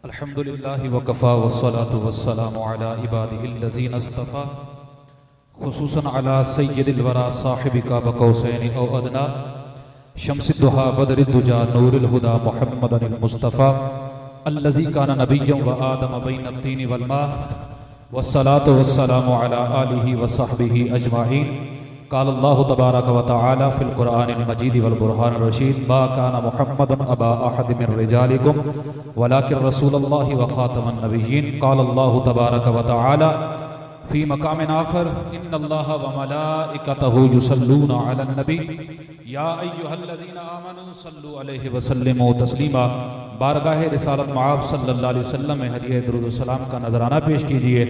अल्हम्दुलिल्लाहि वकफ़ा वस्सलातु वस्सलामु अला इबादिहिल्लज़ीना इस्तफ़ा खुसूसन अला सय्यिदिल वरा साहिबि काब कौसैनि औ अदना शम्सिद्दुहा बदरिद्दुजा नूरिल हुदा मुहम्मदनिल मुस्तफ़ा अल्लज़ी काना नबिय्यन व आदम बैन तीनि वल मा वस्सलातु वस्सलामु अला आलिहि व सहबिहि अजमाइन। क़ाल अल्लाहु तबारक व तआला फ़िल क़ुरआनिल मजीद वल बुरहानिर रशीद मा काना मुहम्मदुन अबा अहद मिन रिजालिकुम वलाकिन रसूलुल्लाहि व ख़ातमन नबिय्यीन। क़ाल अल्लाहु तबारक व तआला फ़ी मक़ामिन आख़र इन्नल्लाहा व मलाइकतहु युसल्लूना अलन नबी या अय्युहल्लज़ीना आमनू सल्लु अलैहि व सल्लिमू तस्लीमा। बारगाह रिसालत मआब सल्लल्लाहु अलैहि वसल्लम में हदिया दुरूद व सलाम का नजराना पेश कीजिए।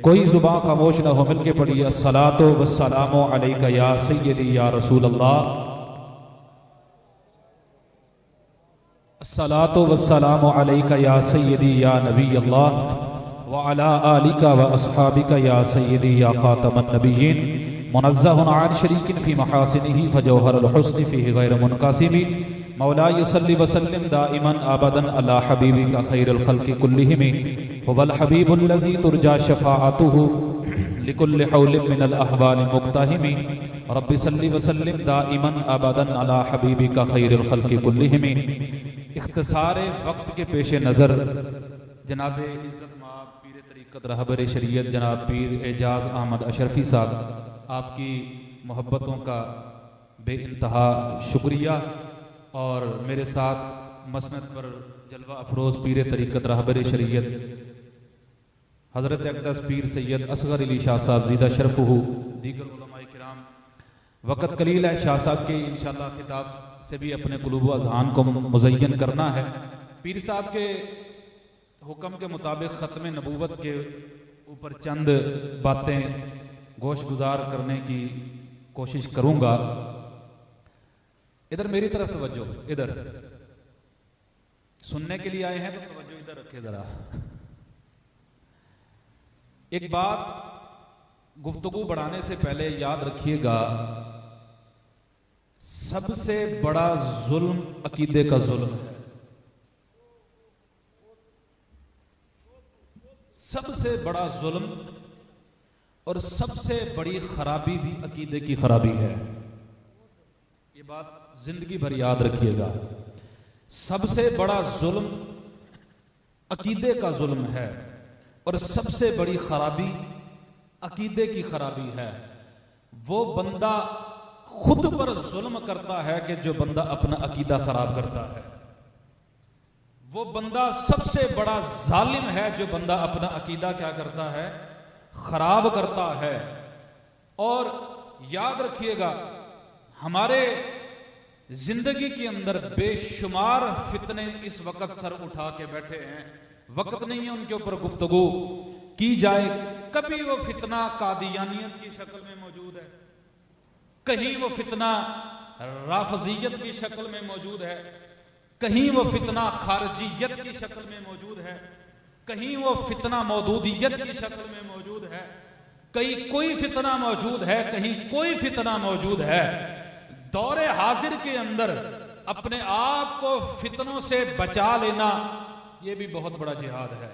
कोई जुबान खामोश न हो, मिलके पढ़िए अस्सलातु वस्सलामु अलैका या सय्यदी या रसूल अल्लाह, अस्सलातु वस्सलामु अलैका या सय्यदी या नबी अल्लाह व अला आलिका व अस्हाबिका या सय्यदी या खातमन नबिय्यीन। मुनज़्ज़हुन अन शरीकिन फ़ी महासिनिही फ़जौहरुल हुस्नि फ़ीहि गैर मुनक़सिमी। मौला सल्लि व सल्लिम दाइमन अबदन अला हबीबिका खैरुल खल्क़ि कुल्लिहिम हुवल हबीबुल्लज़ी तुरजा शफ़ाअतुहु लिकुल्लि हौलिन मिनल अहवालि मुक़्तहिमी। रब्बि सल्लि व सल्लिम दाइमन अबदन अला हबीबिका खैरुल खल्क़ि कुल्लिहिम। इख्तिसार वक्त के पेश नज़र जनाब इज़्ज़त माब पीर तरीक़त रहबर शरीयत जनाब पीर एजाज अहमद अशरफी साहब, आपकी मोहब्बतों का बेइंतहा शुक्रिया। और मेरे साथ मसनद पर जलवा अफरोज़ पीर तरीक़त रहबर शरीयत हज़रत अक़दस पीर सैयद असग़र अली शाह साहब ज़ीदा शरफ़ुहु दीगर उलमाए किराम। वक़्त कलील है, शाह साहब के इंशाअल्लाह खिताब से भी अपने क़ुलूब व अज़हान को मुज़य्यन करना है। पीर साहब के हुक्म के मुताबिक ख़त्म नबूवत के ऊपर चंद बातें गोश गुजार करने की कोशिश करूँगा। इधर मेरी तरफ तवज्जो, इधर सुनने के लिए आए हैं तो तवज्जो इधर रखे जरा। एक बात गुफ्तगू बढ़ाने से पहले याद रखिएगा, सबसे बड़ा जुल्म अकीदे का जुल्म है। सबसे बड़ा जुल्म और सबसे बड़ी खराबी भी अकीदे की खराबी है। ये बात जिंदगी भर याद रखिएगा। सबसे बड़ा जुल्म अकीदे का जुल्म है और सबसे बड़ी खराबी अकीदे की खराबी है। वो बंदा खुद पर जुल्म करता है कि जो बंदा अपना अकीदा खराब करता है। वो बंदा सबसे बड़ा जालिम है जो बंदा अपना अकीदा क्या करता है, खराब करता है। और याद रखिएगा, हमारे जिंदगी के अंदर बेशुमार फितने इस वक्त सर उठा के बैठे हैं। वक्त नहीं है उनके ऊपर गुफ्तगू की जाए। कभी वो फितना कादियानियत की शक्ल में मौजूद है, कहीं वो फितना राफजियत की शक्ल में मौजूद है, कहीं वो फितना खारजियत की शक्ल में मौजूद है, कहीं वो फितना मौदूदियत की शक्ल में मौजूद है, कहीं कोई फितना मौजूद है, कहीं कोई फितना मौजूद है। दौरे हाजिर के अंदर अपने आप को फितनों से बचा लेना, यह भी बहुत बड़ा जिहाद है।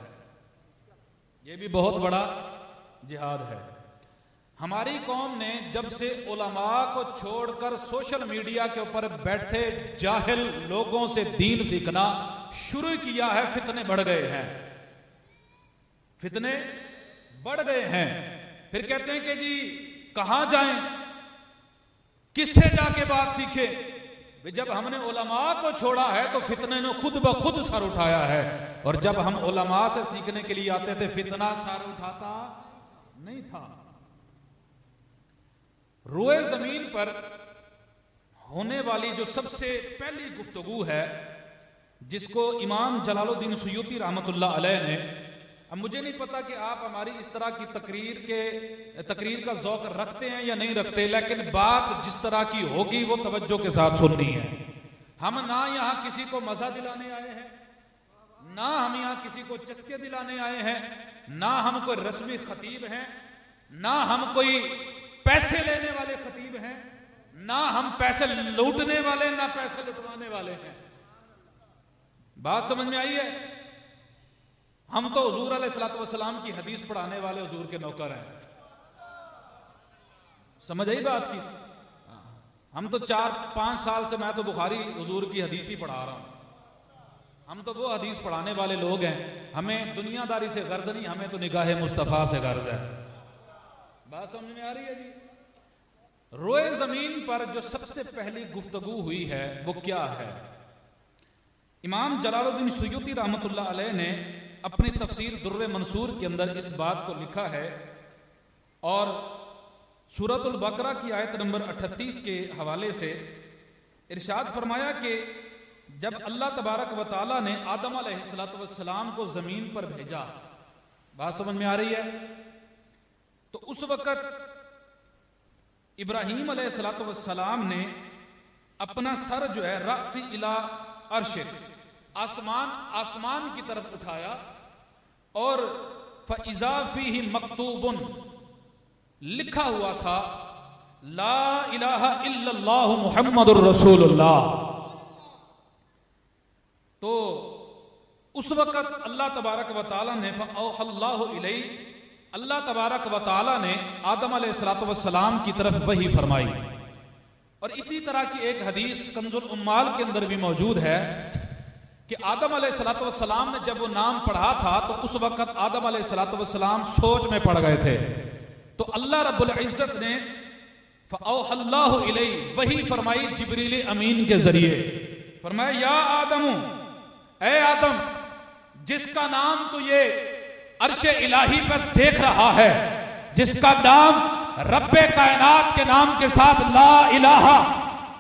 यह भी बहुत बड़ा जिहाद है। हमारी कौम ने जब से उलमा को छोड़कर सोशल मीडिया के ऊपर बैठे जाहिल लोगों से दीन सीखना शुरू किया है, फितने बढ़ गए हैं। फितने बढ़ गए हैं। फिर कहते हैं कि जी कहां जाएं, किससे जाके बात सीखे। जब हमने उलमा को छोड़ा है तो फितने ने खुद ब खुद सर उठाया है। और जब हम उलमा से सीखने के लिए आते थे, फितना सर उठाता नहीं था। रोए जमीन पर होने वाली जो सबसे पहली गुफ्तगू है, जिसको इमाम जलालुद्दीन सुयूती रहमतुल्लाह अलैह ने, अब मुझे नहीं पता कि आप हमारी इस तरह की तकरीर का ज़ौक़ रखते हैं या नहीं रखते, लेकिन बात जिस तरह की होगी वो तवज्जो के साथ सुननी है। हम ना यहाँ किसी को मजा दिलाने आए हैं, ना हम यहाँ किसी को चस्के दिलाने आए हैं, ना हम कोई रस्मी खतीब हैं, ना हम कोई पैसे लेने वाले खतीब हैं, ना हम पैसे लूटने वाले, ना पैसे लुटवाने वाले हैं। बात समझ में आई है? हम तो हुजूर अलैहिस्सलाम की हदीस पढ़ाने वाले हुजूर के नौकर हैं। समझ आई बात की? हम तो 4-5 साल से मैं तो बुखारी हुजूर की हदीस ही पढ़ा रहा हूं। हम तो वो हदीस पढ़ाने वाले लोग हैं। हमें दुनियादारी से गर्ज नहीं, हमें तो निगाह मुस्तफ़ा से गर्ज है। बात समझ में आ रही है जी? रोए जमीन पर जो सबसे पहली गुफ्तगू हुई है वो क्या है? इमाम जलालुद्दीन सुयूती रहमतुल्लाह अलैह ने अपनी तफसीर दुर्र मंसूर के अंदर इस बात को लिखा है और सूरतुल बकरा की आयत नंबर 38 के हवाले से इरशाद फरमाया कि जब अल्लाह तबारक व तआला ने आदम अलैहिस्सलाम को जमीन पर भेजा, बात समझ में आ रही है, तो उस वक्त इब्राहीम अलैहिस्सलाम ने अपना सर जो है रासी इला अर्श, आसमान की तरफ उठाया और फ़इज़ा फ़ीही मक्तूबुन, लिखा हुआ था ला इलाहा इल्लल्लाहु मुहम्मदुर रसूलुल्लाह। तो उस वक्त अल्लाह तबारक व तआला ने फ़अौहल्लाहु इलैहि, अल्लाह तबारक व तआला ने आदम अलैहिस्सलाम की तरफ वही फरमाई। और इसी तरह की एक हदीस कंजुल उम्माल के अंदर भी मौजूद है कि आदम अलैहिस्सलाम ने जब वो नाम पढ़ा था तो उस वक्त आदम अलैहिस्सलाम सोच में पड़ गए थे। तो अल्लाह रब्बुल इज्जत ने फ़अौहल्लाहु इलैहि वही फरमाई जिब्रील अमीन के जरिए, फरमाया या आदम, ए आदम, जिसका नाम तो ये अर्शे इलाही पर देख रहा है, जिसका नाम रब्बे कायनात के नाम के साथ ला इलाहा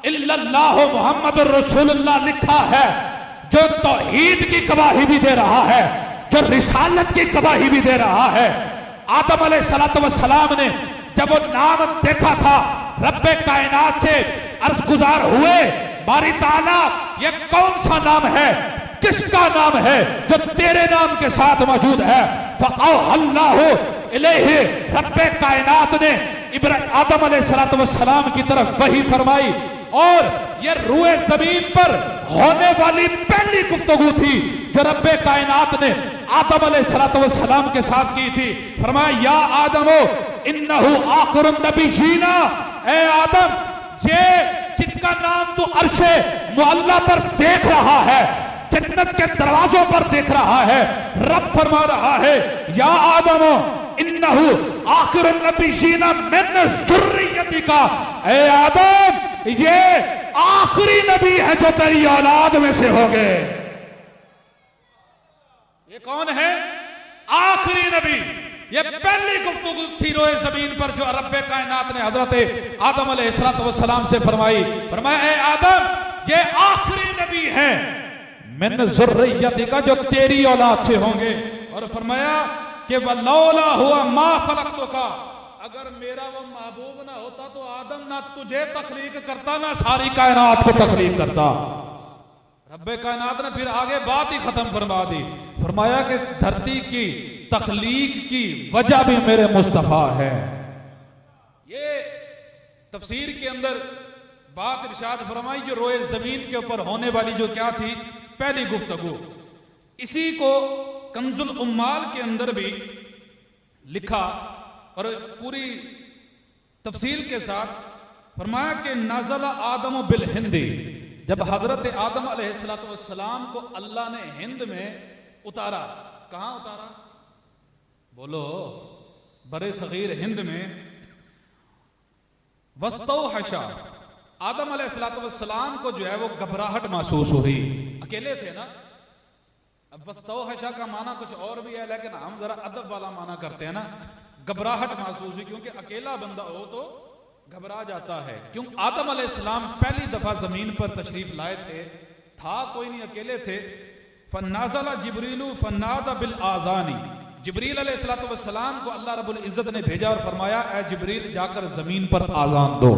इल्लल्लाहु मुहम्मदुर रसूलुल्लाह लिखा है, जो तौहीद की गवाही भी दे रहा है, जो रिसालत की गवाही भी दे रहा है। आदम अलैहिस्सलाम ने जब वो नाम देखा था, रब्बे कायनात से अर्ज गुजार हुए, बारी ताला ये कौन सा नाम है, किसका नाम है जो तेरे नाम के साथ मौजूद है? फ़अौहल्लाहु इलैहि, रब्बे कायनात ने आदम अलैहिस्सलाम की तरफ वही फरमाई। और ये रूए जमीन पर होने वाली पहली गुफ्तगू थी जो रब्बे कायनात ने आदम अलैहिस्सलाम के साथ की थी। फरमाया या आदमो इन्नहु आखिरुन नबिय्यीना, ए आदम, ये जिनका नाम तू अर्शे मुअल्ला पर देख रहा है, जन्नत के दरवाजों पर देख रहा है, रब फरमा रहा है या आदमो इन्नहु आखिरुन नबिय्यीना मिन ज़ुर्रियतिका, ए आदम, ये आखिरी नबी है जो तेरी औलाद में से होंगे। ये कौन है? आखिरी नबी। ये पहली गुफ्तगू थी रोए जमीन पर जो रब्बे कायनात ने हजरत आदम अलैहिस्सलाम से फरमाई। फरमाया ए आदम, ये आखिरी नबी है मिन ज़ुर्रियतिका, जो तेरी औलाद से होंगे। और फरमाया कि वलौला हुआ मा खलक़तुका, अगर मेरा वो महबूब ना होता तो आदम ना तुझे तख्लीक करता ना सारी कायनात को तख्लीक करता। रब्बे कायनात ने फिर आगे बात ही खत्म फरमा दी। फरमाया कि धरती की तख्लीक की वजह भी मेरे मुस्तफा है। ये तफसीर के अंदर बात इरशाद फरमाई जो रोए जमीन के ऊपर होने वाली जो क्या थी पहली गुफ्तगू। इसी को कंजुल उम्माल के अंदर भी लिखा और पूरी तफसील के साथ फरमाया कि नाज़ला आदम बिल हिंदी, जब हजरत आदम अलैहिस्सलाम को अल्लाह ने हिंद में उतारा। कहां उतारा? बोलो, बरे सगीर हिंद में। वस्तौहशा, आदम अलैहिस्सलाम को जो है वो घबराहट महसूस हुई। अकेले थे ना। अब वस्तौहशा का माना कुछ और भी है, लेकिन हम जरा अदब वाला माना करते हैं ना। घबराहट महसूस हुई क्योंकि अकेला बंदा हो तो घबरा जाता है। क्यों? आदम अलैहिस्सलाम पहली दफा जमीन पर तशरीफ लाए थे, था कोई नहीं, अकेले थे। फन्नाज़ला जिब्रीलु फन्नादा बिल आज़ानी, जिब्रील अलैहिस्सलाम को अल्लाह रब्बुल इज्जत ने भेजा और फरमाया ए जिब्रील, जाकर जमीन पर आज़ान दो।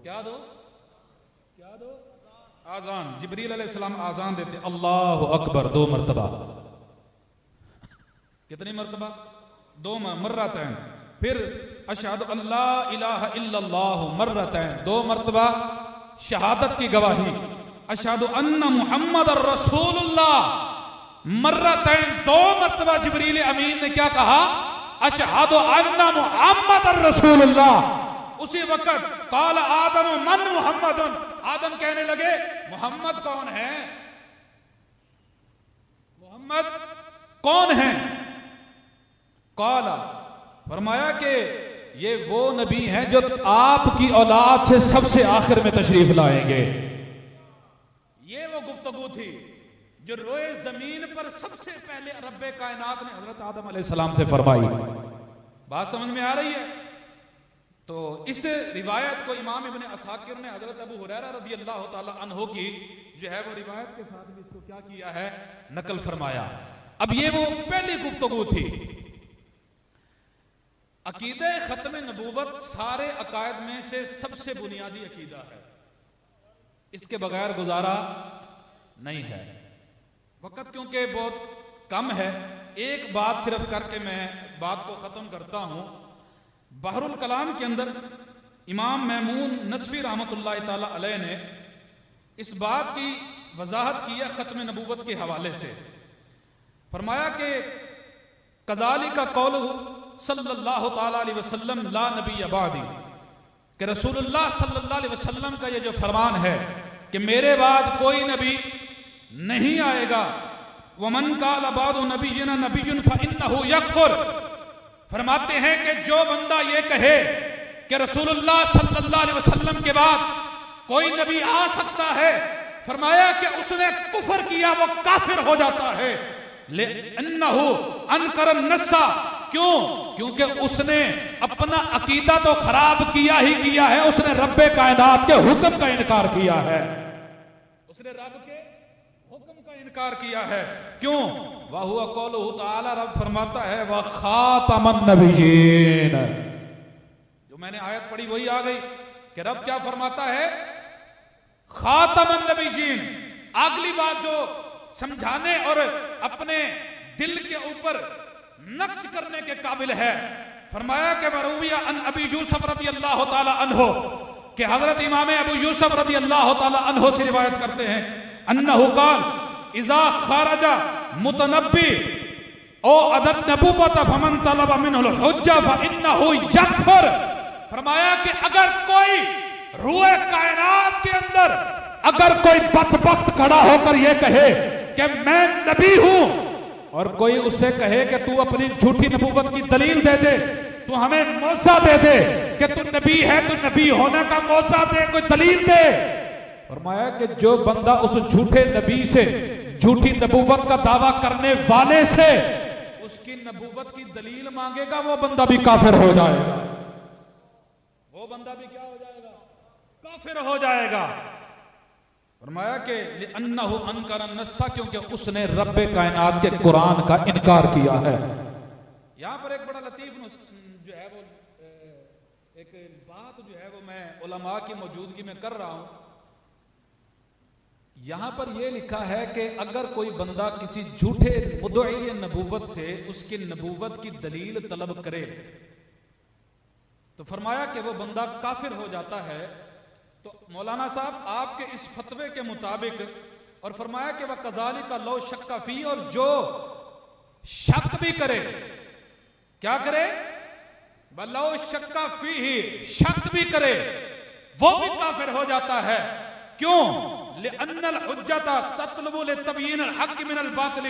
क्या दो? क्या दो? आज़ान। जिब्रील अलैहिस्सलाम आज़ान देते, अल्लाहु अकबर 2 मरतबा। कितनी मरतबा? 2 मर्रतैन। फिर अशहदु अल्ला इलाहा इल्लल्लाह मर्रतैन, 2 मरतबा शहादत की गवाही। अशहदु अन्ना मुहम्मद रसूलुल्लाह, मर्रतैन, 2 मरतबा जिब्रील अमीन ने क्या कहा, अशहदु अन्ना मुहम्मदर रसूलुल्लाह। उसी वक्त काल आदम मन मुहम्मदुन, आदम कहने लगे मोहम्मद कौन है, मोहम्मद कौन है। काला, फरमाया कि ये वो नबी हैं जो आपकी औलाद से सबसे आखिर में तशरीफ लाएंगे। ये वो गुफ्तगू थी जो रोए जमीन पर सबसे पहले रब्बे कायनात ने हजरत आदम अलैहिस्सलाम से फरमाई। बात समझ में आ रही है? तो इस रिवायत को इमाम इब्न असाकिर ने हजरत अबू हुरैरा रज़ी अल्लाह ताला अन्हु की जो है वो रिवायत के साथ भी इसको क्या किया है, नकल फरमाया। अब ये वो पहली गुफ्तगू थी। अकीदे खत्म नबूवत सारे अकायद में से सबसे बुनियादी अकीदा है, इसके बगैर गुजारा नहीं है। वक्त क्योंकि बहुत कम है, एक बात सिर्फ करके मैं बात को खत्म करता हूं। बहरुल कलाम के अंदर इमाम महमूद नसफी रहमतुल्लाह ताला अलैह ने इस बात की वजाहत की है खत्म नबूवत के हवाले से। फरमाया कि कज़ालिका कौलुहु सल्लल्लाहु ताला अलैहि वसल्लम ला नबी अबादी, कि रसूलुल्लाह सल्लल्लाहु अलैहि वसल्लम का ये जो फरमान है कि मेरे बाद कोई नबी नहीं आएगा। वमन काल बादु नबिय्यना नबिय्युन फइन्नहु यकफुर, फरमाते हैं कि जो बंदा ये कहे कि रसूलुल्लाह सल्लल्लाहु अलैहि वसल्लम के बाद कोई नबी आ सकता है, फरमाया कि उसने कुफर किया, वो काफिर हो जाता है। ले अन्नहु अनकर नस्सा, क्यों? क्योंकि उसने अपना अकीदा तो खराब किया ही किया है, उसने रब्बे कायनात के हुक्म का इनकार किया है, उसने रब के हुक्म का इनकार किया है। क्यों? वह हुआ कौलुहु ताला, रब फरमाता है वह खातमन नबिय्यीन। जो मैंने आयत पढ़ी वही आ गई कि रब क्या फरमाता है, खातमन नबिय्यीन। अगली बात जो समझाने और अपने दिल के ऊपर नक्श करने के काबिल है, फरमाया कि वरुविया अन अबी यूसुफ रज़ियल्लाहु ताला अन्हु, कि हजरत इमाम अबू यूसुफ रज़ियल्लाहु ताला अन्हु से रिवायत करते हैं, अन्नहु काल इज़ा खरजा मुतनब्बी ओ अदब नबूवत फमन तलब मिनहुल हुज्जा फइन्नहु यकफुर। फरमाया कि अगर कोई रूए कायनात के अंदर अगर कोई बदबख्त खड़ा होकर यह कहे कि मैं नबी हूं, और कोई उससे कहे कि तू अपनी झूठी नबूवत की दलील दे दे, तू हमें मौजा दे दे कि तू नबी है, तू नबी होने का मौजा दे, कोई दलील दे। फरमाया कि जो बंदा उस झूठे नबी से, झूठी नबूवत का दावा करने वाले से उसकी नबूवत की दलील मांगेगा, वो बंदा भी काफिर हो जाएगा, वो बंदा भी क्या हो जाएगा, काफिर हो जाएगा। फरमाया कि अन्नहु अनकर नस्सा, क्योंकि उसने रब्बे कायनात के कुरान का इनकार किया है। यहां पर एक बड़ा लतीफ जो है वो एक बात जो है वो मैं उलमा की मौजूदगी में कर रहा हूं। यहां पर यह लिखा है कि अगर कोई बंदा किसी झूठे मुद्दई नबूवत से उसकी नबूवत की दलील तलब करे तो फरमाया कि वो बंदा काफिर हो जाता है। तो मौलाना साहब आपके इस फतवे के मुताबिक, और फरमाया कि वह कज़ालिका लौ शक्का फी, और जो शक भी करे, क्या करे, लौ शक्का फी ही, शक भी करे, वो भी काफिर हो जाता है। क्यों? लिअन्नल हुज्जता ततलबु लितबयीनिल हक़्क़ि मिनल बातिल।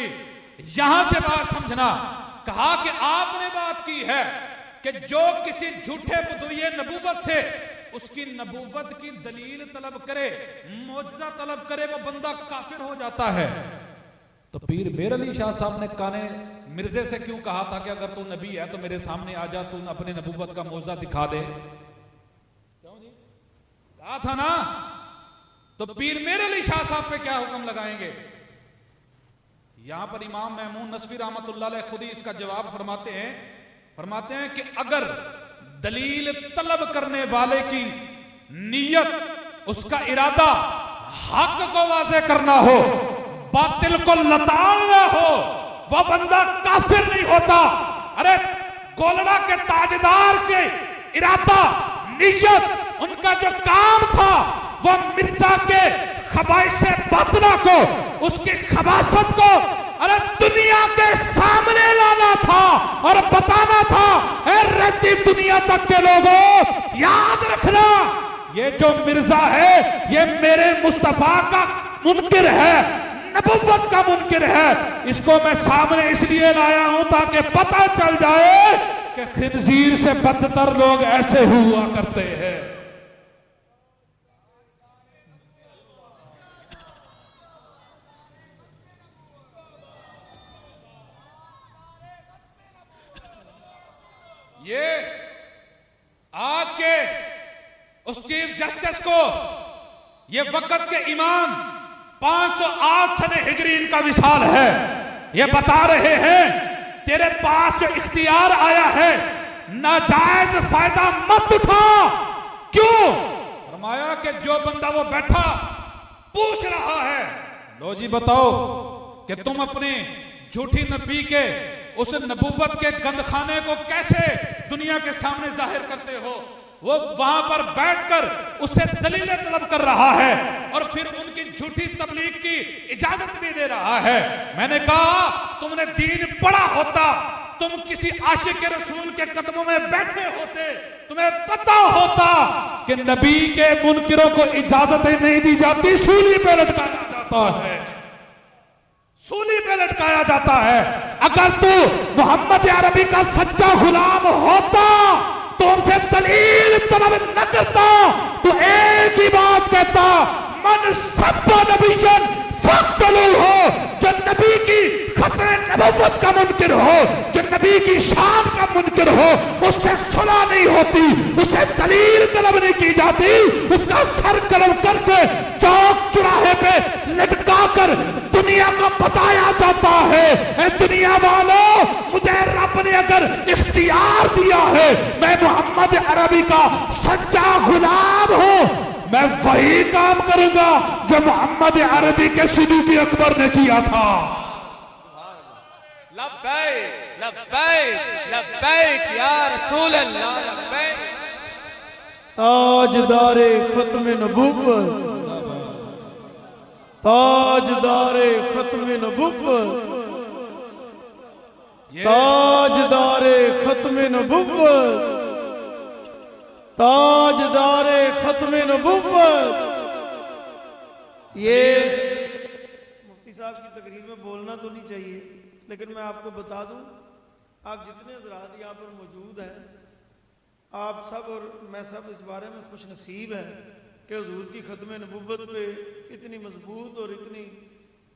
यहां से बात समझना, कहा कि आपने बात की है कि जो किसी झूठे मुद्दई नबूवत से उसकी नबूवत की दलील तलब करे, मौजज़ा तलब करे, वो बंदा काफिर हो जाता है। तो पीर मेर अली शाह साहब ने काने मिर्जे से क्यों कहा था कि अगर तू नबी है तो मेरे सामने आ जा, तू अपने नबूवत का मौजज़ा दिखा दे? क्यों जी? कहा था ना। तो पीर मेर अली शाह साहब पे क्या हुक्म लगाएंगे? यहां पर इमाम महमूद नसफी रहमतुल्लाह अलैह खुद ही इसका जवाब फरमाते हैं कि अगर दलील तलब करने वाले की नीयत, उसका इरादा हक को वाज़े करना हो, बातिल को लताड़ना हो, वह बंदा काफिर नहीं होता। अरे गोलड़ा के ताजदार के इरादा, नीयत, उनका जो काम था वह मिर्जा के खबाइश बातना को, उसकी खबासत को अरे दुनिया के सामने लाना था और बताना था, ए रहती दुनिया तक के लोगों याद रखना, ये जो मिर्जा है ये मेरे मुस्तफा का मुनकिर है, नबुव्वत का मुनकिर है। इसको मैं सामने इसलिए लाया हूं ताकि पता चल जाए कि खिंजीर से बदतर लोग ऐसे हुआ करते हैं। ये आज के उस चीफ जस्टिस को ये वक्त के इमाम 508 सने हिजरी इनका विसाल है, ये बता रहे हैं तेरे पास जो इख्तियार आया है नाजायज फायदा मत उठा। क्यों? फरमाया कि जो बंदा वो बैठा पूछ रहा है, लो जी बताओ कि तुम अपनी झूठी नबी के उस नबूवत के गंदखाने को कैसे दुनिया के सामने जाहिर करते हो। वो वहां पर बैठकर उससे दलीलें तलब कर रहा है और फिर उनकी झूठी तबलीग की इजाजत भी दे रहा है। मैंने कहा तुमने दीन पढ़ा होता, तुम किसी आशिक रसूल के कदमों में बैठे होते, तुम्हें पता होता कि नबी के मुनकिरों को इजाजतें नहीं दी जाती, सूली पे लटकाया जाता है, सूली पे लटकाया जाता है। अगर तू मोहम्मद अरबी का सच्चा गुलाम होता तो उनसे दलील तलब न करता, तो एक ही बात कहता, मन सब्बा नबीयन फक्तलू हो, जो नबी की खतरे नबुव्वत का मुनकिर हो, जो नबी की शान का मुनकिर हो, उससे सुलह नहीं होती, उससे दलील तलब नहीं की जाती, उसका सर कलम करके चौक चौराहे पे लटका कर दुनिया को बताया जाता है। ए दुनिया वालों, मुझे रब ने अगर इख्तियार दिया है, मैं मोहम्मद अरबी का सच्चा गुलाम हूं, मैं वही काम करूंगा जो मोहम्मद अरबी के सिद्दीक़ अकबर ने किया था। लब्बैक लब्बैक लब्बैक या रसूल अल्लाह लब्बैक। ताजदारे खत्म नबुव्वत, ताजदारे खत्म नबुव्वत, ताजदारे खत्म नबुव्वत, ताजदारे खत्म नबुव्वत। ये मुफ्ती साहब की तकरीर में बोलना तो नहीं चाहिए, लेकिन मैं आपको बता दूं, आप जितने हजरात यहाँ पर मौजूद हैं, आप सब और मैं सब इस बारे में खुश नसीब हैं कि हुजूर की खत्म नबुव्वत पे इतनी मजबूत और इतनी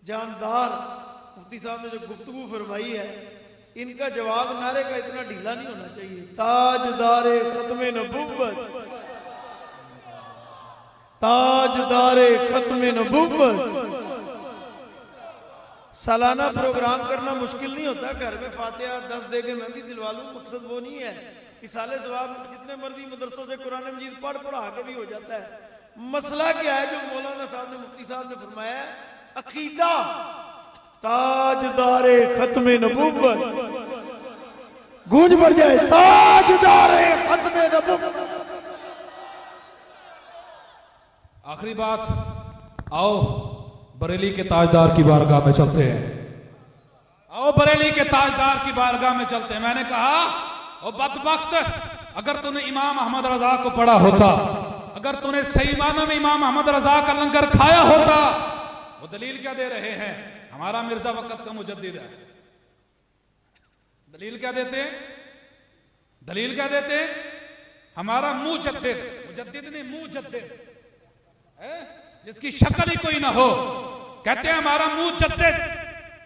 जानदार मुफ्ती साहब ने जो गुफ्तगू फरमाई है, इनका जवाब नारे का इतना ढीला नहीं होना चाहिए। ताजदारे खत्म नबुव्वत, ताजदारे खत्म नबुव्वत। सालाना प्रोग्राम करना मुश्किल नहीं होता, घर में फातिहा 10 दे के मैं भी दिलवा लूं, मकसद वो नहीं है। इसाले जवाब जितने मर्जी मदरसों से कुरान मजीद पढ़ा के भी हो जाता है। मसला क्या है जो मौलाना साहब ने मुफ्ती साहब ने फरमाया है, अकीदा ताजदारे खत्म नबुव्वत। गूंज बढ़ जाए, ताजदारे खत्म नबुव्वत। आखिरी बात, आओ बरेली के ताजदार की बारगाह में चलते हैं, आओ बरेली के ताजदार की बारगाह में चलते हैं। मैंने कहा ओ बदबख्त, अगर तूने इमाम अहमद रजा को पढ़ा होता, अगर तूने सही मानों में इमाम अहमद रजा का लंगर खाया होता। वो दलील क्या दे रहे हैं, हमारा मिर्जा वक्त का मुजद्दिद है। दलील क्या देते हैं, दलील क्या देते हैं, हमारा मुजद्दिद, मुजद्दिद नहीं मुजद्दिद, जिसकी शक्ल ही कोई ना हो, कहते हैं हमारा मुजद्दिद,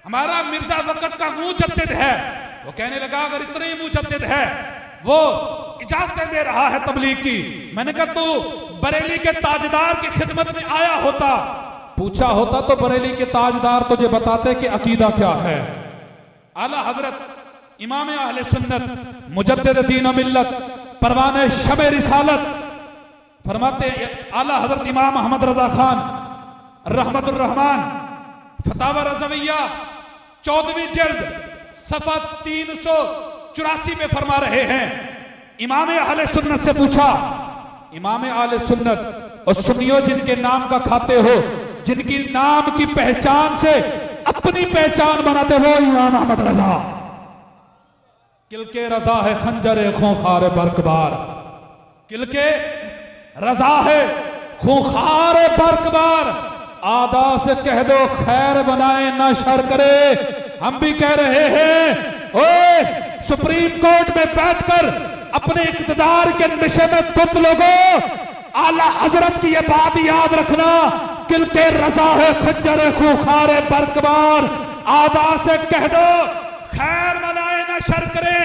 हमारा मिर्जा वक्त का मुजद्दिद है। वो कहने लगा अगर इतने ही मुजद्दिद है, वो इजाजतें दे रहा है तबलीग की। मैंने कहा तू बरेली के ताजदार की खिदमत में आया होता, पूछा होता तो बरेली के ताजदार तुझे बताते कि अकीदा क्या है। आला हजरत इमाम अहले सुन्नत मुजद्दिद दीन व मिल्लत परवाने शब रिसालत फरमाते हैं, आला हजरत इमाम अहमद रजा खान रहमतुर रहमान फतावा रज़विया 14वीं जिल्द सफा 384 में फरमा रहे हैं, इमाम अहले सुन्नत से पूछा, इमाम अहले सुन्नत और सुन्नियों जिनके नाम का खाते हो, जिनकी नाम की पहचान से अपनी पहचान बनाते वो इमाम अहमद रजा। किलके रजा है खंजर खूंखार बरकबार, किलके रजा है खूंखार बरकबार, आदा से कह दो खैर बनाए ना शर करे। हम भी कह रहे हैं ओए सुप्रीम कोर्ट में बैठकर अपने इक़्तिदार के नशे में तुम लोगों, आला हजरत की ये बात याद रखना, किलके रजा है खंजर खूंखार बरकबार, आदा से कह दो खैर बनाए ना शर करें।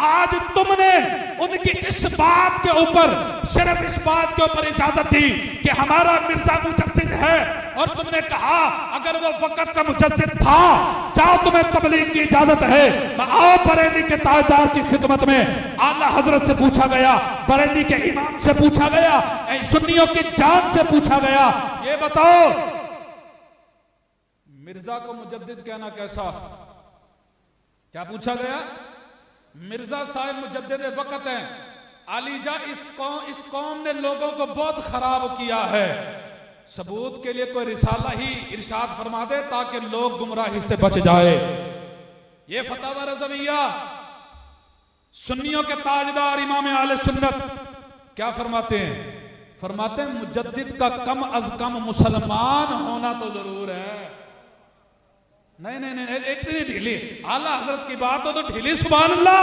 आज तुमने उनकी इस बात के ऊपर, सिर्फ इस बात के ऊपर इजाजत दी कि हमारा मिर्जा मुजद्दिद है, और तुमने कहा अगर वो वक्त का मुजद्दिद था, जाओ तुम्हें तबलीग की इजाजत है, आओ बरेली के ताजदार की खिदमत में। आला हजरत से पूछा गया, बरेली के इमाम से पूछा गया, सुन्नियों की जान से पूछा गया, ये बताओ मिर्जा को मुजद्दिद कहना कैसा? क्या पूछा गया? मिर्जा साहब मुजद्दिद वक्त हैं, आलीजा इस कौम ने लोगों को बहुत खराब किया है। सबूत के लिए कोई रिसाला ही इरशाद फरमा दे ताकि लोग गुमराही से बच जाए। ये फतवा रज़विया सुन्नियों के ताजदार इमाम आले सुन्नत क्या फरमाते हैं? फरमाते हैं मुजद्दिद का कम अज कम मुसलमान होना तो जरूर है। नहीं नहीं नहीं, इतनी ढीली आला हजरत की बात हो तो ढीली, सुभान अल्लाह।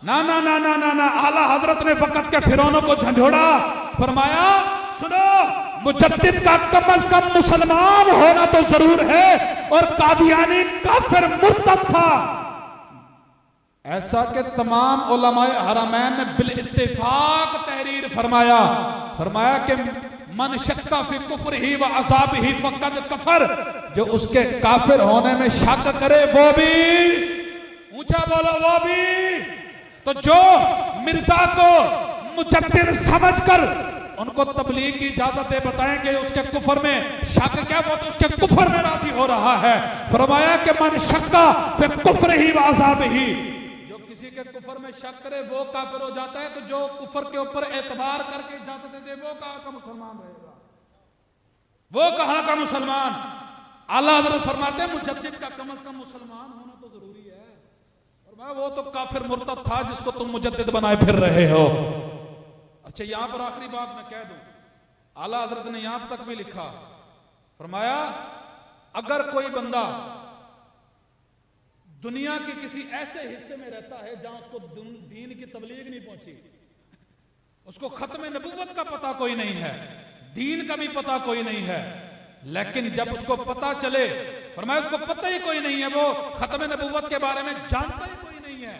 ना ना ना ना ना ना, आला हजरत ने वक्त के फिरौनों को झंझोड़ा, फरमाया सुनो मुजद्दिद का कम अज कम मुसलमान होना तो जरूर है, और कादियानी काफिर मुर्तद था। ऐसा कि तमाम उलमाए हरमैन ने बिल इत्तेफाक तहरीर फरमाया, फरमाया कि मन शक्का फी कुफ्र ही व अज़ाब ही फकद कफर, जो उसके काफिर होने में शक करे वो भी, ऊंचा बोलो वो भी। तो जो मिर्जा को मुजद्दिद समझकर उनको तबलीग की इजाजत दे, बताएं कि उसके कुफर में शक क्या, वो तो उसके कुफर में राजी हो रहा है। फरमाया कि मन शक्का फी कुफ्र ही व अज़ाब ही, जो किसी के कुफर में शक करे वो काफिर हो जाता है, तो जो कुफर के ऊपर एतबार करके इजाजत दे वो कहां का मुसलमान रहेगा? वो कहां का मुसलमान? आला हज़रत फरमाते हैं मुजद्दिद का कम अज कम मुसलमान होना तो जरूरी है, और मैं वो तो काफिर मुर्तद था जिसको तुम मुजद्दिद बनाए फिर रहे हो। अच्छा यहां पर आखिरी बात मैं कह दूं, आला हज़रत ने यहां तक भी लिखा, फरमाया अगर कोई बंदा दुनिया के किसी ऐसे हिस्से में रहता है जहां उसको दीन की तबलीग नहीं पहुंची, उसको खत्म नबूवत का पता कोई नहीं है, दीन का भी पता कोई नहीं है, लेकिन जब उसको पता चले, फरमाया उसको पता ही कोई नहीं है, वो खत्म नबूवत के बारे में जानता ही कोई नहीं है,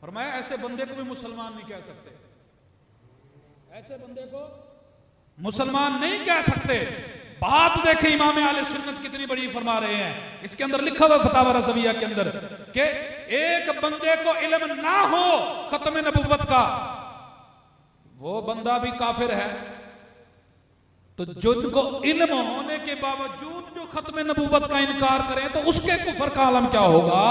फरमाया ऐसे बंदे को भी मुसलमान नहीं कह सकते, ऐसे बंदे को मुसलमान नहीं कह सकते। बात देखें इमाम आले सुन्नत कितनी बड़ी फरमा रहे हैं। इसके अंदर लिखा हुआ फतवा रज़विया के अंदर कि एक बंदे को इल्म ना हो खत्म नबूवत का, वो बंदा भी काफिर है। तो जिनको इल्म होने के बावजूद जो खत्म नबूवत का इनकार करें तो उसके कुफर का आलम क्या होगा?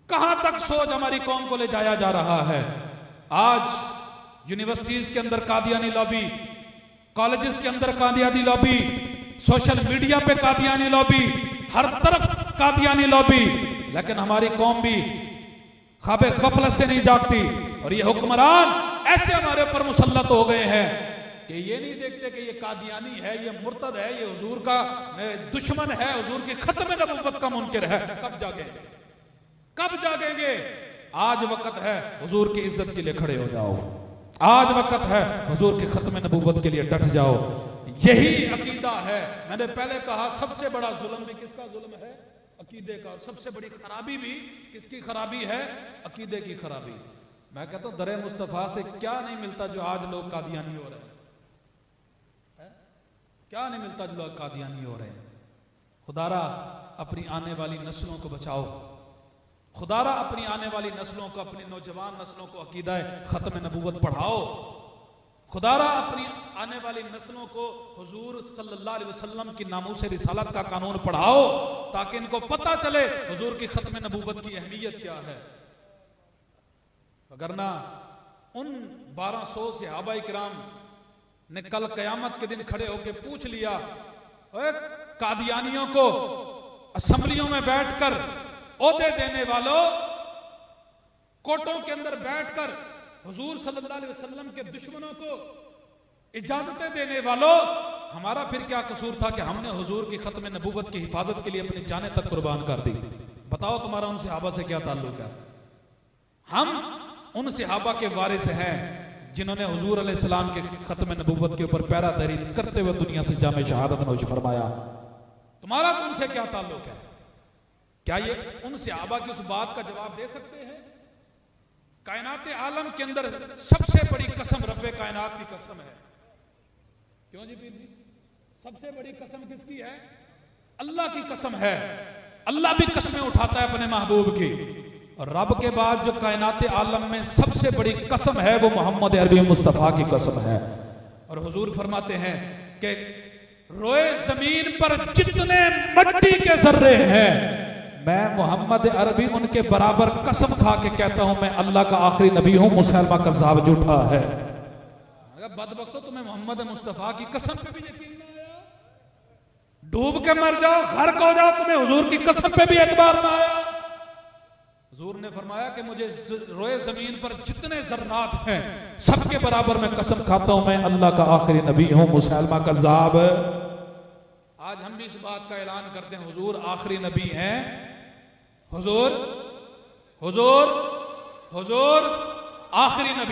कहां तक सोच हमारी कौम को ले जाया जा रहा है। आज यूनिवर्सिटीज के अंदर कादियानी लॉबी, कॉलेजेस के अंदर कादियानी लॉबी, सोशल मीडिया पे कादियानी लॉबी, हर तरफ कादियानी लॉबी, लेकिन हमारी कौम भी ख्वाबे गफलत से नहीं जागती, और ये हुक्मरान ऐसे हमारे ऊपर मुसल्लत हो गए हैं कि ये नहीं देखते कि ये कादियानी है, ये मुर्तद है, ये हुजूर का दुश्मन है, हुजूर की खत्म नबूवत का मुनकिर है। कब जागेंगे? कब जागेंगे? आज वक्त है हुजूर की इज्जत के लिए खड़े हो जाओ, आज वक्त है हुजूर की खत्म नबूवत के लिए डट जाओ। यही अकीदा है। मैंने पहले कहा सबसे बड़ा जुल्म भी किसका जुल्म है? अकीदे का। और सबसे बड़ी खराबी भी किसकी खराबी है? अकीदे की खराबी। मैं कहता हूं दरे मुस्तफा से क्या नहीं मिलता जो आज लोग कादियानी हो रहे हैं, क्या नहीं मिलता जो लोग कादियानी हो रहे हैं। खुदारा अपनी आने वाली नस्लों को बचाओ, खुदारा अपनी आने वाली नस्लों को, अपनी नौजवान नस्लों को अकीदा खत्म नबूवत पढ़ाओ। खुदारा अपनी आने वाली नस्लों को हुजूर सल्लल्लाहु अलैहि वसल्लम की नामूस रिसालत का कानून पढ़ाओ, ताकि इनको पता चले हुजूर की खत्म नबूवत की अहमियत क्या है। वगरना उन 1200 सहाबा किराम ने कल कयामत के दिन खड़े होकर पूछ लिया, कादियानियों को असेंबलियों में बैठकर ओहदे देने वालों, कोर्टों के अंदर बैठकर हुजूर सल्लल्लाहु अलैहि वसल्लम के दुश्मनों को इजाजतें देने वालों, हमारा फिर क्या कसूर था कि हमने हुजूर की खत्म नबूवत की हिफाजत के लिए अपनी जानें तक कुर्बान कर दी। बताओ तुम्हारा उन सहाबा से क्या ताल्लुक है? हम उन सहाबा के वारिस हैं जिन्होंने हुजूर अलैहिस्सलाम के खत्म नबूवत के ऊपर पैरादारी करते हुए दुनिया से जामे शहादत नोश फरमाया। तुम्हारा उनसे क्या ताल्लुक है? क्या ये उन सहाबा की उस बात का जवाब दे सकते हैं? कायनात आलम के अंदर सबसे बड़ी कसम रब्बे कायनात की कसम है। क्यों जी पीर जी? सबसे बड़ी कसम किसकी है? अल्लाह की कसम है। अल्लाह भी कसमें उठाता है अपने महबूब की, और रब के बाद जो कायनात आलम में सबसे बड़ी कसम है वो मोहम्मद अरबी मुस्तफ़ा की कसम है। और हुजूर फरमाते हैं कि रोए जमीन पर जितने मट्टी के जर्रे हैं, मैं मोहम्मद अरबी उनके बराबर कसम खा के कहता हूं मैं अल्लाह का आखिरी नबी हूं, मुसलमा कज़्ज़ाब झूठा है। अगर बदबख्तो तुम्हें मोहम्मद मुस्तफ़ा की कसम पे भी यकीन ना आया, डूब के मर जाओ, गर्क हो जाओ, तुम्हें हुजूर की कसम पे भी एतबार ना आया। हुजूर ने फरमाया कि मुझे रोए जमीन पर जितने जर्रात हैं सबके बराबर मैं कसम खाता हूं मैं अल्लाह का आखिरी नबी हूं, मुसलमा कज़्ज़ाब। आज हम भी इस बात का ऐलान करते हैं, हुजूर आखिरी नबी हैं। हुजूर हुजूर हुजूर आखिरी नबी।